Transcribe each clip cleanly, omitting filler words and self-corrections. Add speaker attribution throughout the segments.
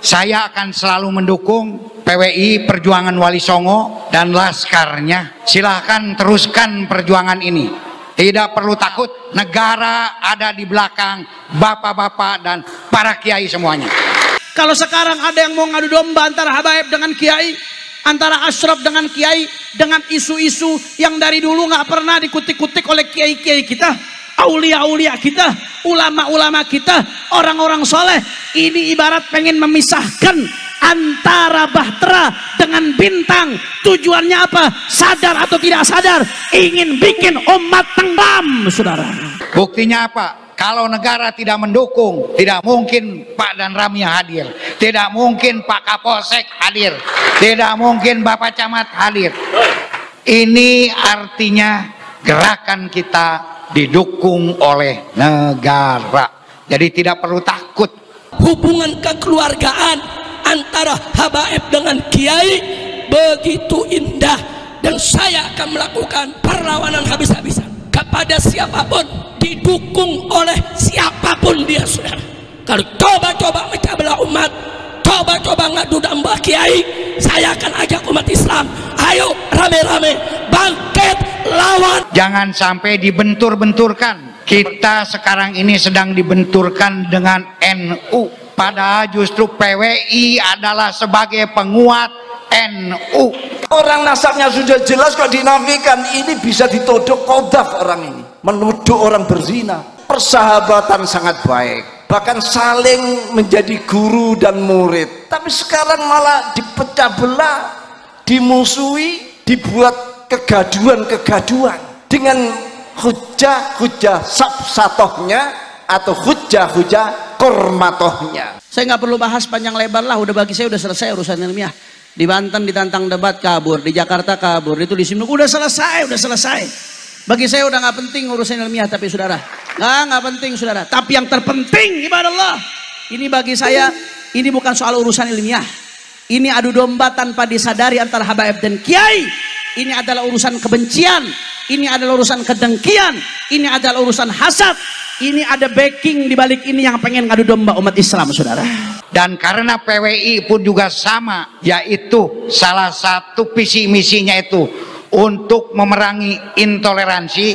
Speaker 1: Saya akan selalu mendukung PWI Perjuangan Wali Songo dan laskarnya. Silahkan teruskan perjuangan ini. Tidak perlu takut, negara ada di belakang bapak-bapak dan para kiai semuanya.
Speaker 2: Kalau sekarang ada yang mau ngadu domba antara habaib dengan kiai, antara asyraf dengan kiai, dengan isu-isu yang dari dulu nggak pernah dikutik-kutik oleh kiai-kiai kita, aulia-aulia kita, ulama-ulama kita, orang-orang soleh, ini ibarat pengen memisahkan antara bahtera dengan bintang. Tujuannya apa? Sadar atau tidak sadar, ingin bikin umat tenggelam, saudara.
Speaker 1: Buktinya apa? Kalau negara tidak mendukung, tidak mungkin Pak Dan Ramia hadir, tidak mungkin Pak Kapolsek hadir, tidak mungkin Bapak Camat hadir. Ini artinya gerakan kita didukung oleh negara. Jadi tidak perlu takut.
Speaker 3: Hubungan kekeluargaan antara habaib dengan kiai begitu indah, dan saya akan melakukan perlawanan habis-habisan kepada siapapun, didukung oleh siapapun dia, saudara. Kalau coba-coba mecah belah umat, coba-coba ngadu domba kiai, saya akan ajak umat Islam, ayo rame-rame bangkit lawan.
Speaker 1: Jangan sampai dibentur-benturkan. Kita sekarang ini sedang dibenturkan dengan NU, padahal justru PWI adalah sebagai penguat NU.
Speaker 4: Orang nasabnya sudah jelas kok dinafikan. Ini bisa ditodok kodaf orang ini, menuduh orang berzina. Persahabatan sangat baik, bahkan saling menjadi guru dan murid. Tapi sekarang malah dipecah belah, dimusuhi, dibuat kegaduhan-kegaduhan dengan hujah-hujah sabsatohnya atau hujah-hujah kormatohnya.
Speaker 2: Saya nggak perlu bahas panjang lebar lah, udah bagi saya udah selesai urusan ilmiah. Di Banten ditantang debat kabur, di Jakarta kabur, itu di Simluk udah selesai, udah selesai. Bagi saya udah nggak penting urusan ilmiah, tapi saudara, nggak penting saudara. Tapi yang terpenting ibadah Allah, ini bagi saya ini bukan soal urusan ilmiah. Ini adu domba tanpa disadari antara habaib dan kiai. Ini adalah urusan kebencian, ini adalah urusan kedengkian, ini adalah urusan hasad. Ini ada backing di balik ini yang pengen ngadu domba umat Islam, saudara.
Speaker 1: Dan karena PWI pun juga sama, yaitu salah satu visi misinya itu untuk memerangi intoleransi,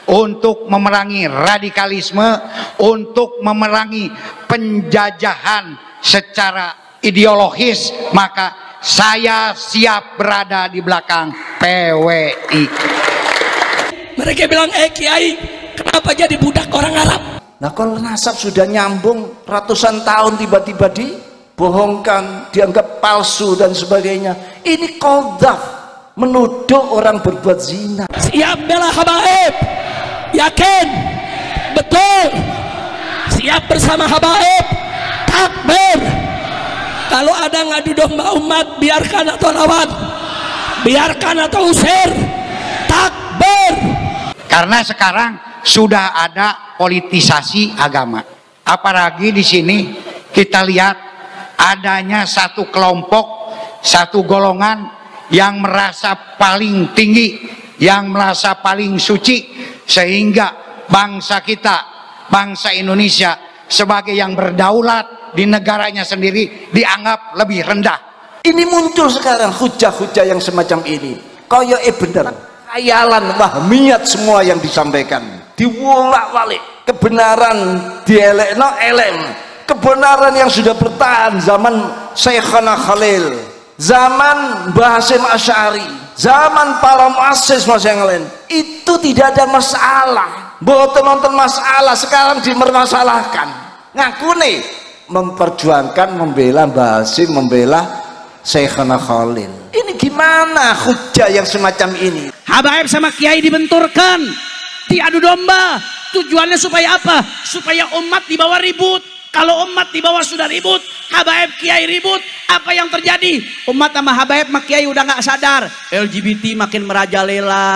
Speaker 1: untuk memerangi radikalisme, untuk memerangi penjajahan secara ideologis, maka saya siap berada di belakang PWI.
Speaker 3: Mereka bilang, kiai, kenapa jadi budak orang Arab?
Speaker 4: Nah kalau nasab sudah nyambung ratusan tahun, tiba-tiba dibohongkan, dianggap palsu dan sebagainya. Ini kodaf, menuduh orang berbuat zina.
Speaker 3: Siap bela habaib, yakin, betul, siap bersama habaib, takbir. Kalau ada ngadu domba umat, biarkan atau lawan, biarkan atau usir, takbir.
Speaker 1: Karena sekarang sudah ada politisasi agama. Apalagi di sini kita lihat adanya satu kelompok, satu golongan yang merasa paling tinggi, yang merasa paling suci, sehingga bangsa kita, bangsa Indonesia sebagai yang berdaulat di negaranya sendiri dianggap lebih rendah.
Speaker 4: Ini muncul sekarang hujah-hujah yang semacam ini. Kaya bener, khayalan wahmiyat semua yang disampaikan. Diwolak-walik, kebenaran dielekno elem, kebenaran yang sudah bertahan zaman Syekhana Khalil, zaman Mbah Hasyim Asy'ari, zaman para muassis yang lain, itu tidak ada masalah. Mboten nonton masalah, sekarang dimermasalahkan. Ngaku nih memperjuangkan, membela Mbah Hasyim, membela Syekhana Khalil. Ini gimana hujah yang semacam ini?
Speaker 2: Habaib sama kiai dibenturkan, diadu domba. Tujuannya supaya apa? Supaya umat di bawah ribut. Kalau umat di bawah sudah ribut, habaib kiai ribut, apa yang terjadi? Umat sama habaib sama kiai udah nggak sadar, LGBT makin merajalela.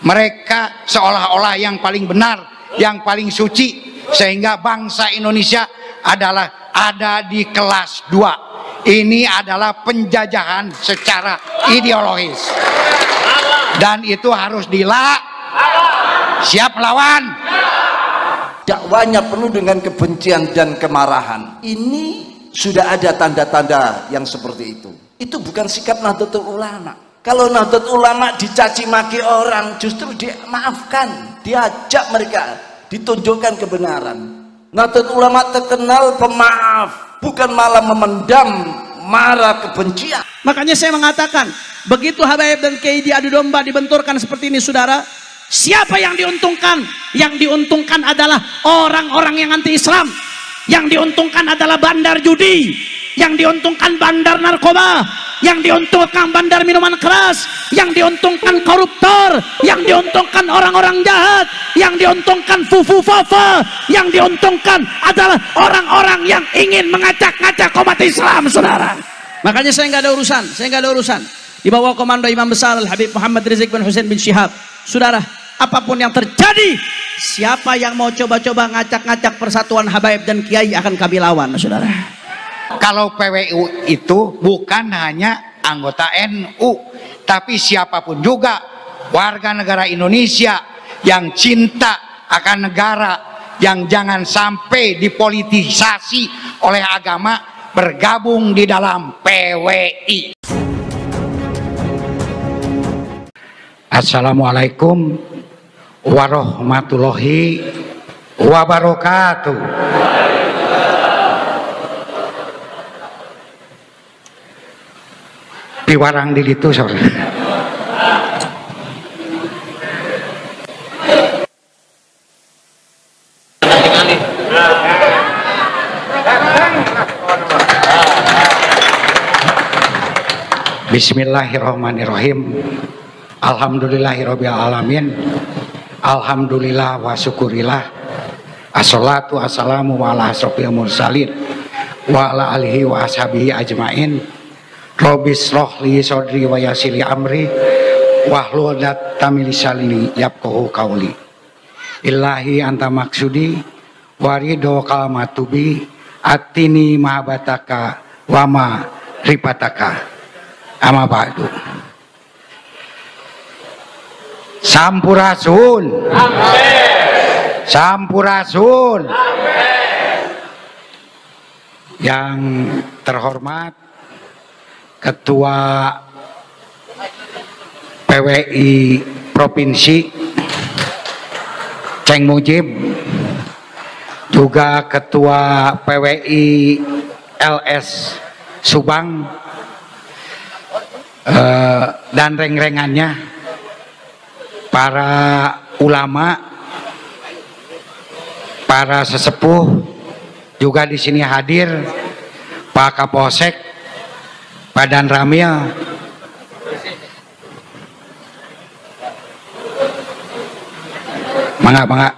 Speaker 1: Mereka seolah-olah yang paling benar, yang paling suci, sehingga bangsa Indonesia adalah ada di kelas 2. Ini adalah penjajahan secara ideologis, dan itu harus siap melawan.
Speaker 4: Dakwanya penuh dengan kebencian dan kemarahan. Ini sudah ada tanda-tanda yang seperti itu. Itu bukan sikap Nahdlatul Ulama. Kalau Nahdlatul Ulama dicaci maki orang, justru dimaafkan, diajak mereka, ditunjukkan kebenaran. Nahdlatul Ulama terkenal pemaaf, bukan malah memendam marah kebencian.
Speaker 2: Makanya saya mengatakan, begitu Habaib dan Kiai diadu domba, dibenturkan seperti ini, saudara, siapa yang diuntungkan? Yang diuntungkan adalah orang-orang yang anti Islam. Yang diuntungkan adalah bandar judi, yang diuntungkan bandar narkoba, yang diuntungkan bandar minuman keras, yang diuntungkan koruptor, yang diuntungkan orang-orang jahat, yang diuntungkan fufu-fafa, yang diuntungkan adalah orang-orang yang ingin mengacak-ngacak umat Islam, saudara. Makanya saya nggak ada urusan, di bawah komando Imam Besar Al-Habib Muhammad Rizik bin Hussein bin Syihab. Saudara, apapun yang terjadi, siapa yang mau coba-coba ngacak-ngacak persatuan Habaib dan Kiai akan kami lawan, saudara.
Speaker 1: Kalau PWU itu bukan hanya anggota NU, tapi siapapun juga warga negara Indonesia yang cinta akan negara, yang jangan sampai dipolitisasi oleh agama, bergabung di dalam PWI. Assalamualaikum warahmatullahi wabarakatuh. Piwarang di itu, saudara. Bismillahirrahmanirrahim. Alhamdulillahirabbil alamin. Alhamdulillah wa syukurillah. Assalatu wassalamu ala asrofil mursalin wa ala alihi wa ashabihi ajmain. Robis rohli sodri wa yasili amri wahlul datam lisani yafqahu qauli. Ilahi anta maksudi warido kalmatubi atini mahabataka wa ma ripataka ama ba'du. Sampurasun. Amin. Sampurasun. Amin. Yang terhormat Ketua PWI Provinsi Ceng Mujib, juga Ketua PWI LS Subang, dan reng-rengannya, para ulama, para sesepuh, juga di sini hadir Pak Kapolsek, Pak Dan Ramil, mangga.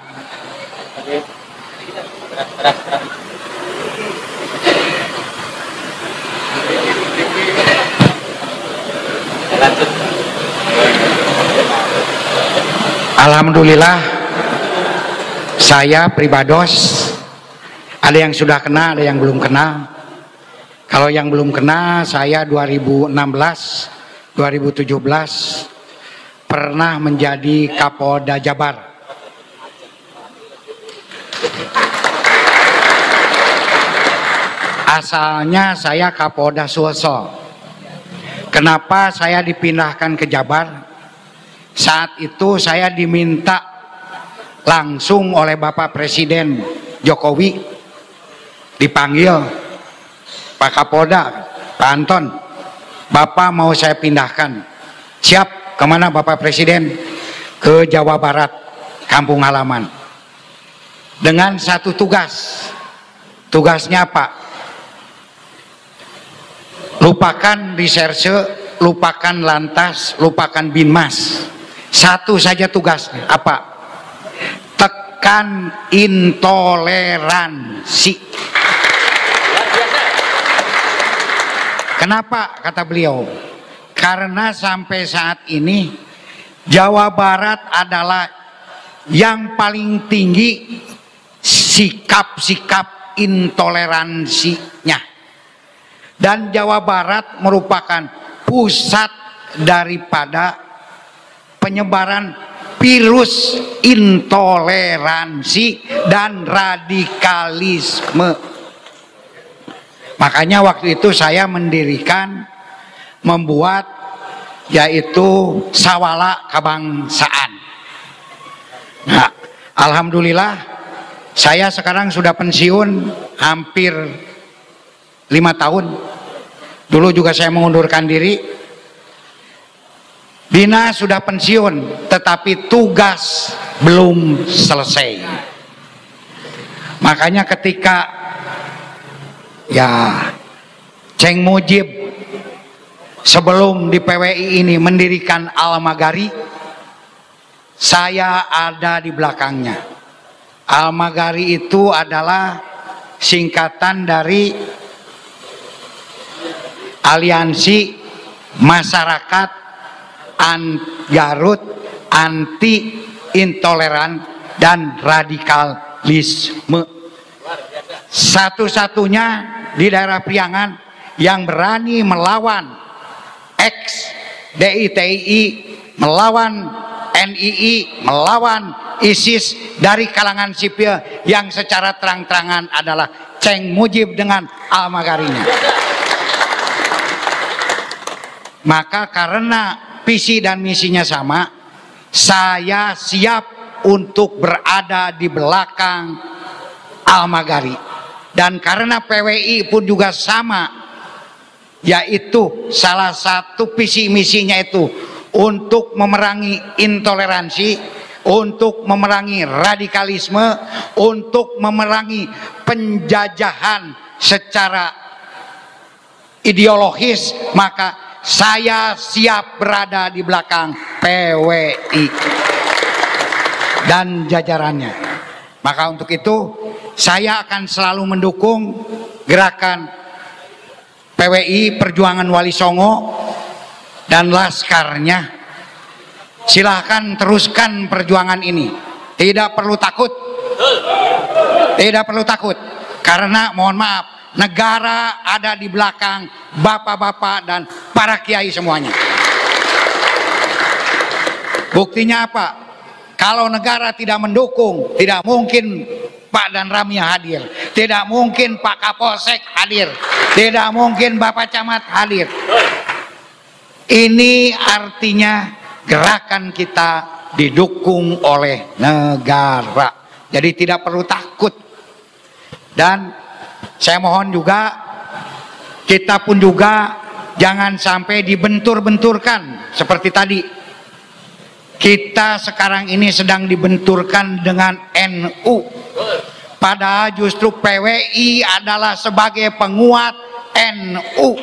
Speaker 1: Alhamdulillah, saya pribados, ada yang sudah kenal, ada yang belum kenal. Kalau yang belum kenal, saya 2016, 2017 pernah menjadi Kapolda Jabar. Asalnya saya Kapolda Sulsel. Kenapa saya dipindahkan ke Jabar? Saat itu saya diminta langsung oleh Bapak Presiden Jokowi, dipanggil, Pak Kapolda, Pak Anton, Bapak mau saya pindahkan. Siap, kemana Bapak Presiden? Ke Jawa Barat, kampung halaman. Dengan satu tugas. Tugasnya apa? Lupakan reserse, lupakan lantas, lupakan binmas. Satu saja tugasnya, apa? Tekan intoleransi. Kenapa? Kata beliau, karena sampai saat ini Jawa Barat adalah yang paling tinggi sikap-sikap intoleransinya, dan Jawa Barat merupakan pusat daripada penyebaran virus intoleransi dan radikalisme. Makanya waktu itu saya membuat yaitu Sawala Kebangsaan. Nah, alhamdulillah saya sekarang sudah pensiun hampir 5 tahun. Dulu juga saya mengundurkan diri. Bina sudah pensiun, tetapi tugas belum selesai. Makanya ketika Ceng Mujib sebelum di PWI ini mendirikan Al-Magari, saya ada di belakangnya. Al-Magari itu adalah singkatan dari Aliansi Masyarakat Garut Anti Intoleran dan Radikalisme. Satu-satunya di daerah Priangan yang berani melawan ex-DITI, melawan NII, melawan ISIS dari kalangan sipil yang secara terang-terangan adalah Ceng Mujib dengan Al-Magarinya. Maka karena visi dan misinya sama, saya siap untuk berada di belakang Al-Magari. Dan karena PWI pun juga sama, yaitu salah satu visi misinya itu untuk memerangi intoleransi, untuk memerangi radikalisme, untuk memerangi penjajahan secara ideologis, maka saya siap berada di belakang PWI dan jajarannya. Maka untuk itu saya akan selalu mendukung gerakan PWI Perjuangan Wali Songo dan laskarnya. Silahkan teruskan perjuangan ini, tidak perlu takut, tidak perlu takut, karena mohon maaf, negara ada di belakang bapak-bapak dan para kiai semuanya. Buktinya apa? Kalau negara tidak mendukung, tidak mungkin Pak dan Ramia hadir, tidak mungkin Pak Kapolsek hadir, tidak mungkin Bapak Camat hadir. Ini artinya gerakan kita didukung oleh negara. Jadi tidak perlu takut. Dan saya mohon juga, kita pun juga jangan sampai dibentur-benturkan seperti tadi. Kita sekarang ini sedang dibenturkan dengan NU. Padahal justru PWI adalah sebagai penguat NU.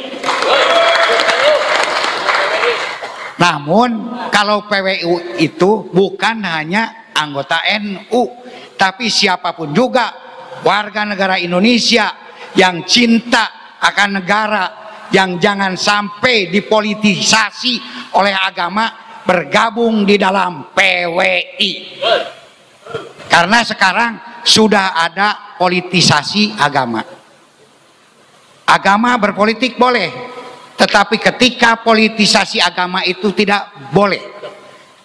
Speaker 1: Namun kalau PWI itu bukan hanya anggota NU, tapi siapapun juga warga negara Indonesia yang cinta akan negara, yang jangan sampai dipolitisasi oleh agama, bergabung di dalam PWI. Karena sekarang sudah ada politisasi agama. Agama berpolitik boleh, tetapi ketika politisasi agama itu tidak boleh.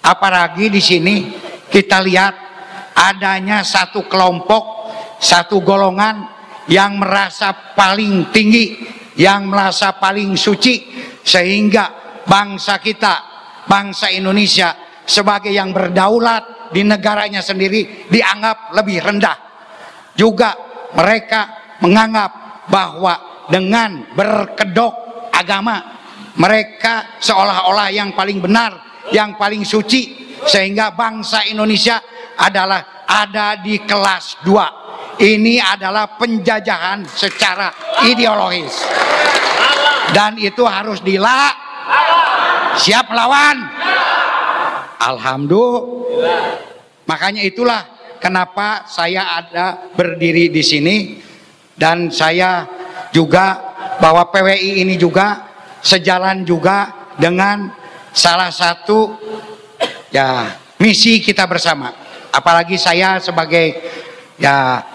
Speaker 1: Apalagi di sini kita lihat adanya satu kelompok, satu golongan yang merasa paling tinggi, yang merasa paling suci, sehingga bangsa kita, bangsa Indonesia sebagai yang berdaulat di negaranya sendiri dianggap lebih rendah. Juga mereka menganggap bahwa dengan berkedok agama mereka seolah-olah yang paling benar, yang paling suci, sehingga bangsa Indonesia adalah ada di kelas 2. Ini adalah penjajahan secara ideologis, dan itu harus siap melawan. Alhamdulillah. Makanya itulah kenapa saya ada berdiri di sini, dan saya juga bahwa PWI ini juga sejalan juga dengan salah satu misi kita bersama. Apalagi saya sebagai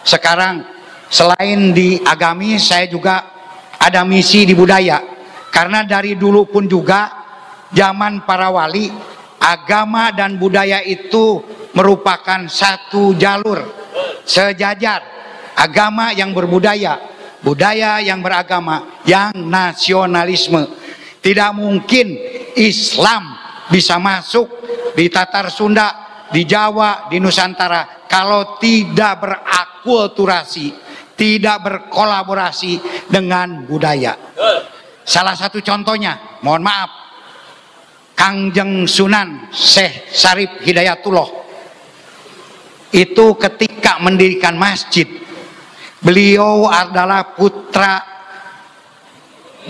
Speaker 1: sekarang selain di agami, saya juga ada misi di budaya. Karena dari dulu pun juga zaman para wali, agama dan budaya itu merupakan satu jalur sejajar. Agama yang berbudaya, budaya yang beragama, yang nasionalisme. Tidak mungkin Islam bisa masuk di Tatar Sunda, di Jawa, di Nusantara kalau tidak berakulturasi, tidak berkolaborasi dengan budaya. Salah satu contohnya, mohon maaf, Kangjeng Sunan Syekh Syarif Hidayatullah itu ketika mendirikan masjid, beliau adalah putra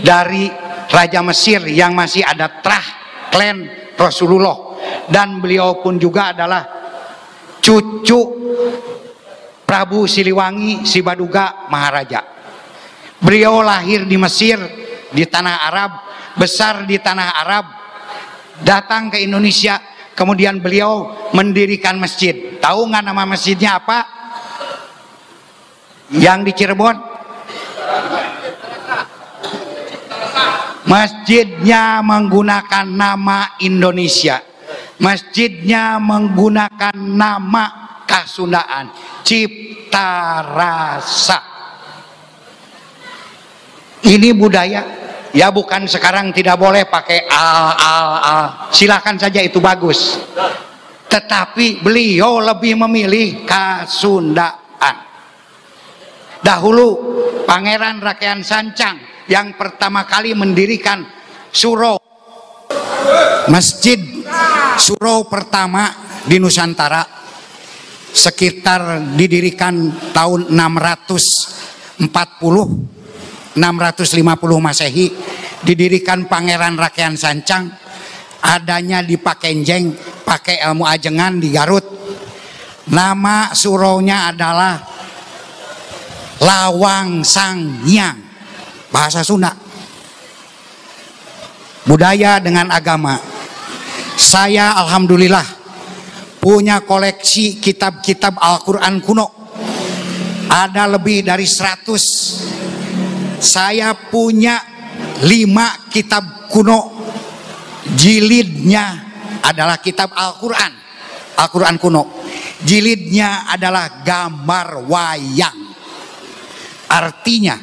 Speaker 1: dari Raja Mesir yang masih ada trah klan Rasulullah, dan beliau pun juga adalah cucu Prabu Siliwangi Sibaduga Maharaja. Beliau lahir di Mesir, di tanah Arab, besar di tanah Arab, datang ke Indonesia, kemudian beliau mendirikan masjid. Tahu nggak nama masjidnya apa? Yang di Cirebon? Masjidnya menggunakan nama Indonesia. Masjidnya menggunakan nama Kasundaan, Cipta Rasa. Ini budaya. Ya bukan sekarang tidak boleh pakai al. Silakan saja, itu bagus. Tetapi beliau lebih memilih Kasundaan. Dahulu Pangeran Rakyat Sancang yang pertama kali mendirikan surau, masjid surau pertama di Nusantara, sekitar didirikan tahun 650 Masehi, didirikan Pangeran Rakyat Sancang, adanya di Pakenjeng, pakai ilmu ajengan di Garut. Nama suraunya adalah Lawang Sanghyang, bahasa Sunda. Budaya dengan agama. Saya alhamdulillah punya koleksi kitab-kitab Al-Quran kuno, ada lebih dari 100. Saya punya 5 kitab kuno, jilidnya adalah kitab Al-Quran, Al-Quran kuno. Jilidnya adalah gambar wayang. Artinya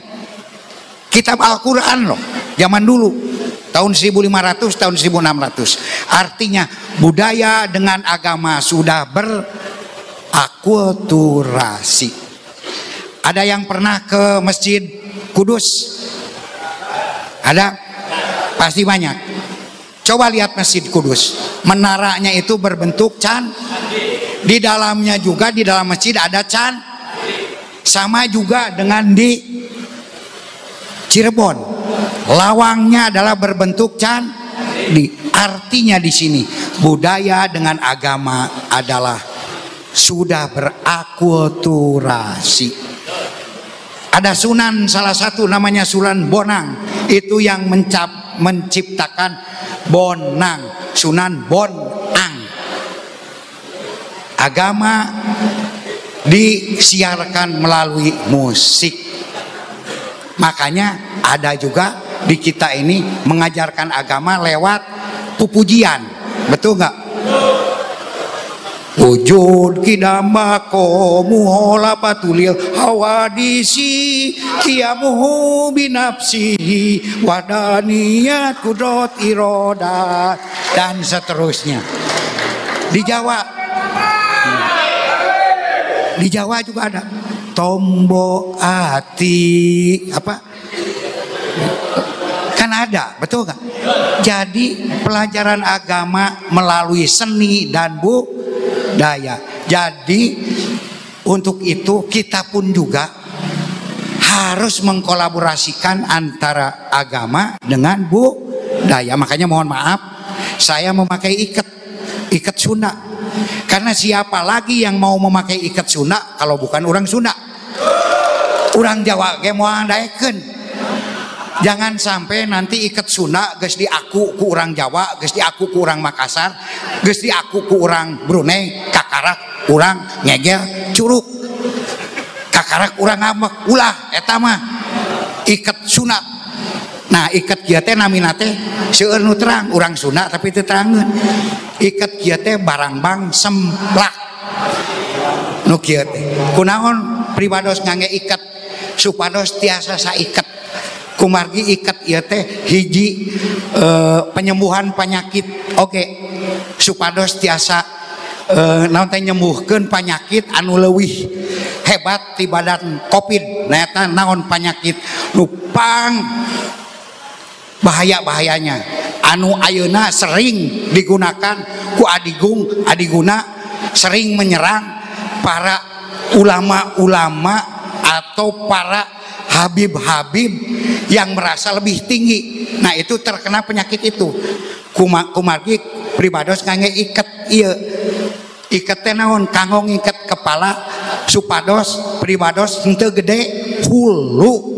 Speaker 1: kitab Al-Quran loh, zaman dulu, tahun 1500, tahun 1600. Artinya budaya dengan agama sudah berakulturasi. Ada yang pernah ke Masjid Kudus? Ada? Pasti banyak. Coba lihat Masjid Kudus. Menaranya itu berbentuk candi. Di dalamnya juga, di dalam masjid ada candi. Sama juga dengan di Cirebon. Lawangnya adalah berbentuk candi. Artinya di sini budaya dengan agama adalah sudah berakulturasi. Ada sunan salah satu namanya Sunan Bonang, itu yang menciptakan Bonang, Sunan Bonang. Agama disiarkan melalui musik. Makanya ada juga di kita ini mengajarkan agama lewat pupujian. Betul nggak? Wujud kidamako muhola patulil hawadisi kiamuhu binafsihi wadaniyat kudrot iroda, dan seterusnya. Di Jawa juga ada tombo ati apa, kan ada, betul nggak? Jadi pelajaran agama melalui seni dan budaya. Jadi untuk itu kita pun juga harus mengkolaborasikan antara agama dengan budaya. Makanya mohon maaf, saya memakai ikat Sunda. Karena siapa lagi yang mau memakai ikat Sunda kalau bukan orang Sunda? Orang Jawa ge moal daekeun. Jangan sampai nanti ikat Sunda geus diaku ku orang Jawa, geus diaku ku orang Makassar, geus diaku ku orang Brunei, kakarak urang ngegel curug. Kakarak urang ngambek ulah eta mah ikat Sunda. Nah, ikat kieu teh namina teh seueur nu terang, urang Sunda tapi teu terangkeun. Ikat kieu teh barangbang semplak. Nu kieu teh kunaon pribados ngangge ikat supados tiasa saiket kumargi iket ieu teh hiji penyembuhan penyakit oke supados tiasa naon teh nyembuhkeun penyakit anu leuwih hebat ti badan Covid eta naon penyakit nupang bahaya-bahayanya anu ayeuna sering digunakan ku adiguna sering menyerang para ulama-ulama atau para habib-habib yang merasa lebih tinggi. Nah itu terkena penyakit itu. Kumargi pribados ngangge iket ieu. Iket teh naon? Kanggo ngiket kepala supados pribados henteu gede hulu